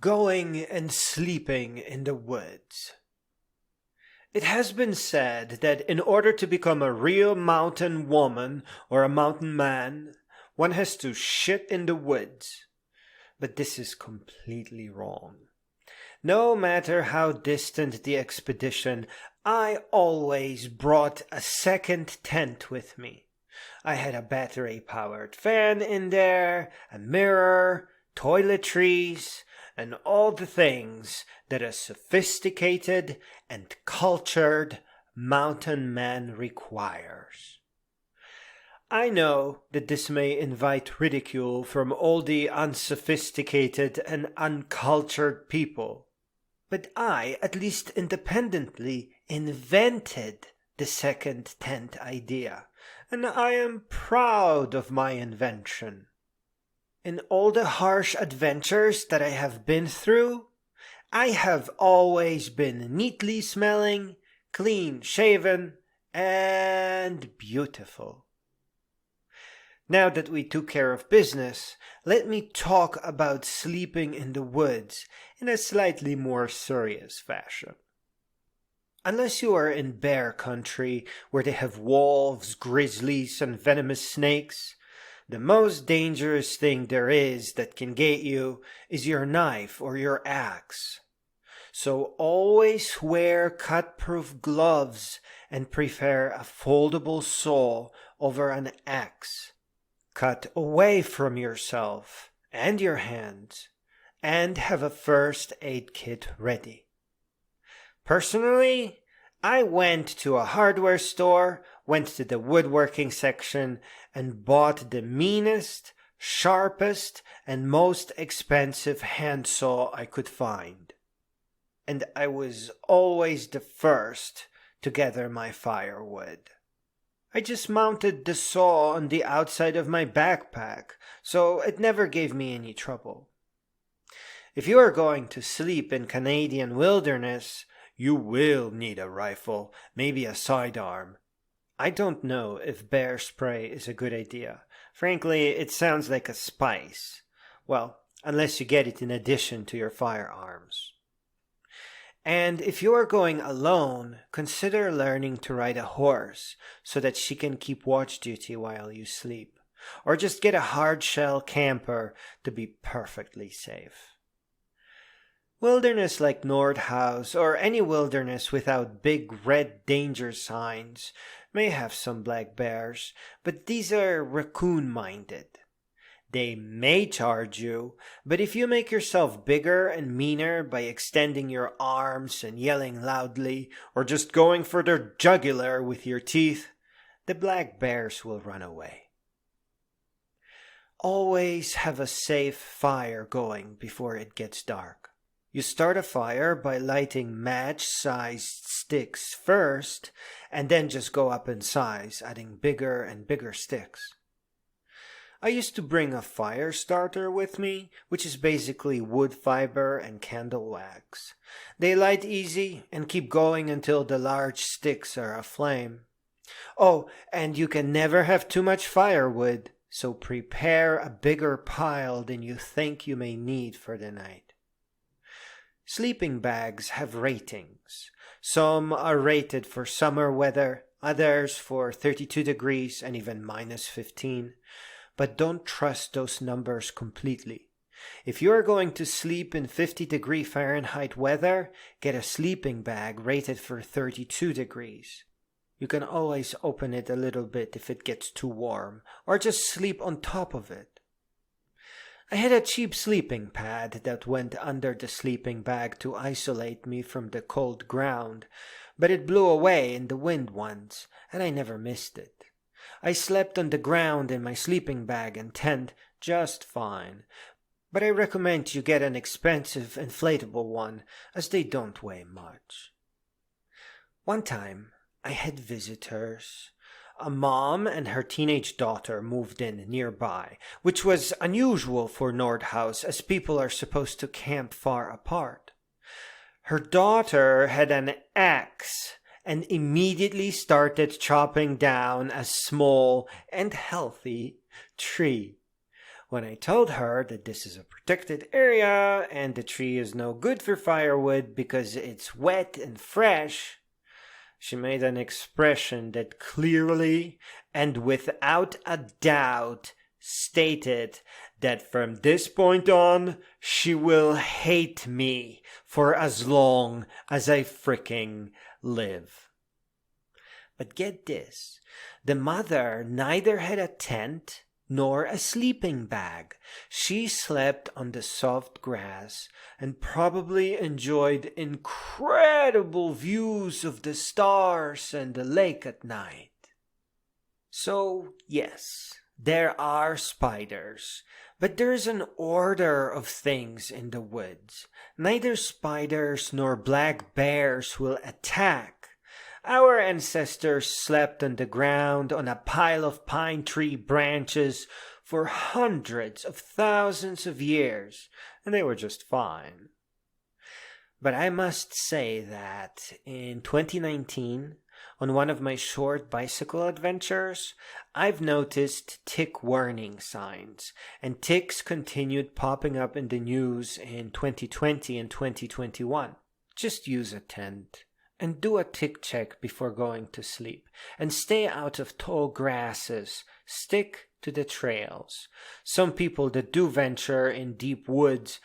going and sleeping in the woods. It has been said that in order to become a real mountain woman or a mountain man, one has to shit in the woods. But this is completely wrong. No matter how distant the expedition, I always brought a second tent with me. I had a battery-powered fan in there, a mirror, toiletries, and all the things that a sophisticated and cultured mountain man requires. I know that this may invite ridicule from all the unsophisticated and uncultured people, but I, at least independently, invented the second tent idea, and I am proud of my invention. In all the harsh adventures that I have been through, I have always been neatly smelling, clean shaven, and beautiful. Now that we took care of business, let me talk about sleeping in the woods in a slightly more serious fashion. Unless you are in bear country where they have wolves, grizzlies, and venomous snakes, the most dangerous thing there is that can get you is your knife or your axe. So always wear cut-proof gloves and prefer a foldable saw over an axe. Cut away from yourself and your hands and have a first aid kit ready. Personally, I went to a hardware store, went to the woodworking section, and bought the meanest, sharpest, and most expensive handsaw I could find. And I was always the first to gather my firewood. I just mounted the saw on the outside of my backpack, so it never gave me any trouble. If you are going to sleep in Canadian wilderness, you will need a rifle, maybe a sidearm. I don't know if bear spray is a good idea. Frankly, it sounds like a spice. Well, unless you get it in addition to your firearms. And if you are going alone, consider learning to ride a horse so that she can keep watch duty while you sleep. Or just get a hard-shell camper to be perfectly safe. Wilderness like Nordhaus or any wilderness without big red danger signs may have some black bears, but these are raccoon-minded. They may charge you, but if you make yourself bigger and meaner by extending your arms and yelling loudly, or just going for their jugular with your teeth, the black bears will run away. Always have a safe fire going before it gets dark. You start a fire by lighting match-sized sticks first, and then just go up in size, adding bigger and bigger sticks. I used to bring a fire starter with me, which is basically wood fiber and candle wax. They light easy and keep going until the large sticks are aflame. Oh, and you can never have too much firewood, so prepare a bigger pile than you think you may need for the night. Sleeping bags have ratings. Some are rated for summer weather, others for 32 degrees and even minus 15. But don't trust those numbers completely. If you are going to sleep in 50-degree Fahrenheit weather, get a sleeping bag rated for 32 degrees. You can always open it a little bit if it gets too warm, or just sleep on top of it. I had a cheap sleeping pad that went under the sleeping bag to isolate me from the cold ground, but it blew away in the wind once, and I never missed it. I slept on the ground in my sleeping bag and tent just fine, but I recommend you get an expensive inflatable one, as they don't weigh much. One time, I had visitors. A mom and her teenage daughter moved in nearby, which was unusual for Nordhaus, as people are supposed to camp far apart. Her daughter had an axe and immediately started chopping down a small and healthy tree. When I told her that this is a protected area and the tree is no good for firewood because it's wet and fresh, she made an expression that clearly and without a doubt stated that from this point on, she will hate me for as long as I fricking live. But get this, the mother neither had a tent nor a sleeping bag. She slept on the soft grass and probably enjoyed incredible views of the stars and the lake at night. So, yes, there are spiders, but there's an order of things in the woods. Neither spiders nor black bears will attack. Our ancestors slept on the ground on a pile of pine tree branches for hundreds of thousands of years, and they were just fine. But I must say that in 2019, on one of my short bicycle adventures, I've noticed tick warning signs, and ticks continued popping up in the news in 2020 and 2021. Just use a tent. And do a tick check before going to sleep. And stay out of tall grasses. Stick to the trails. Some people that do venture in deep woods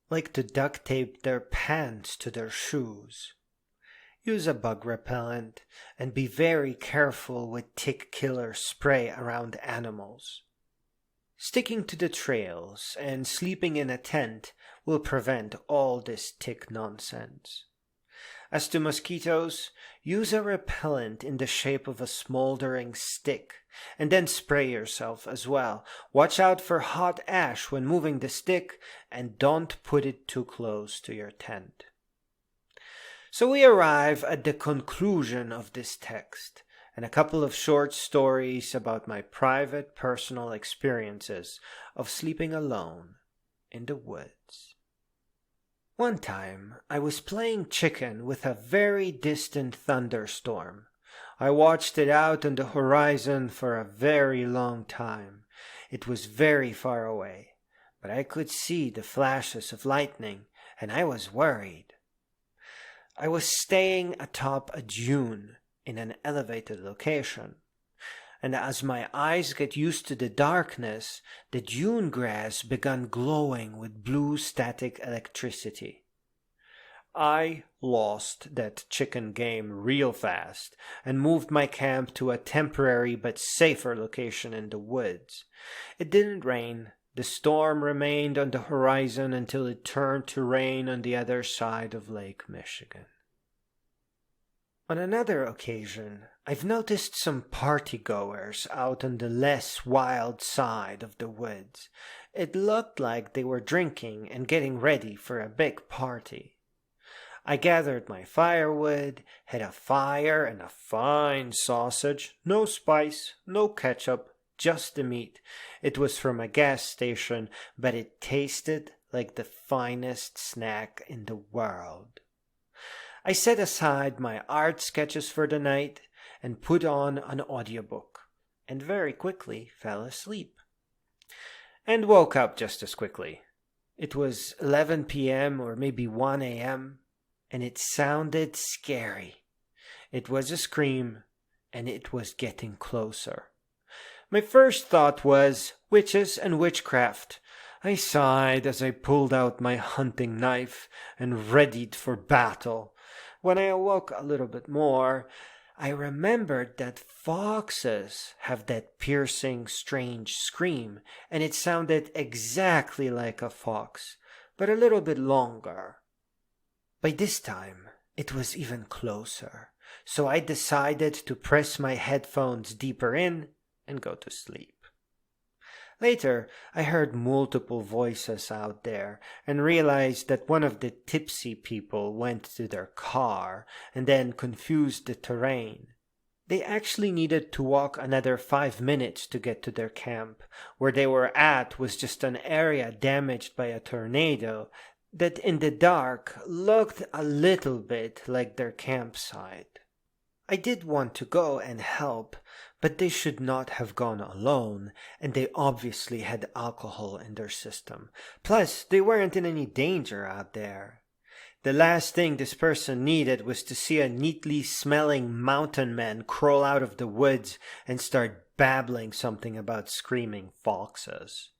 like to duct tape their pants to their shoes. Use a bug repellent and be very careful with tick killer spray around animals. Sticking to the trails and sleeping in a tent will prevent all this tick nonsense. As to mosquitoes, use a repellent in the shape of a smoldering stick, and then spray yourself as well. Watch out for hot ash when moving the stick, and don't put it too close to your tent. So we arrive at the conclusion of this text, and a couple of short stories about my private personal experiences of sleeping alone in the woods. One time, I was playing chicken with a very distant thunderstorm. I watched it out on the horizon for a very long time. It was very far away, but I could see the flashes of lightning, and I was worried. I was staying atop a dune in an elevated location, and as my eyes get used to the darkness, the dune grass began glowing with blue static electricity. I lost that chicken game real fast and moved my camp to a temporary but safer location in the woods. It didn't rain. The storm remained on the horizon until it turned to rain on the other side of Lake Michigan. On another occasion, I've noticed some partygoers out on the less wild side of the woods. It looked like they were drinking and getting ready for a big party. I gathered my firewood, had a fire and a fine sausage, no spice, no ketchup, just the meat. It was from a gas station, but it tasted like the finest snack in the world. I set aside my art sketches for the night and put on an audiobook, and very quickly fell asleep. And woke up just as quickly. It was 11 p.m. or maybe 1 a.m., and it sounded scary. It was a scream, and it was getting closer. My first thought was witches and witchcraft. I sighed as I pulled out my hunting knife and readied for battle. When I awoke a little bit more, I remembered that foxes have that piercing, strange scream, and it sounded exactly like a fox, but a little bit longer. By this time, it was even closer, so I decided to press my headphones deeper in and go to sleep. Later, I heard multiple voices out there and realized that one of the tipsy people went to their car and then confused the terrain. They actually needed to walk another 5 minutes to get to their camp. Where they were at was just an area damaged by a tornado that in the dark looked a little bit like their campsite. I did want to go and help, But they should not have gone alone, and they obviously had alcohol in their system. Plus, they weren't in any danger out there. The last thing this person needed was to see a neatly smelling mountain man crawl out of the woods and start babbling something about screaming foxes.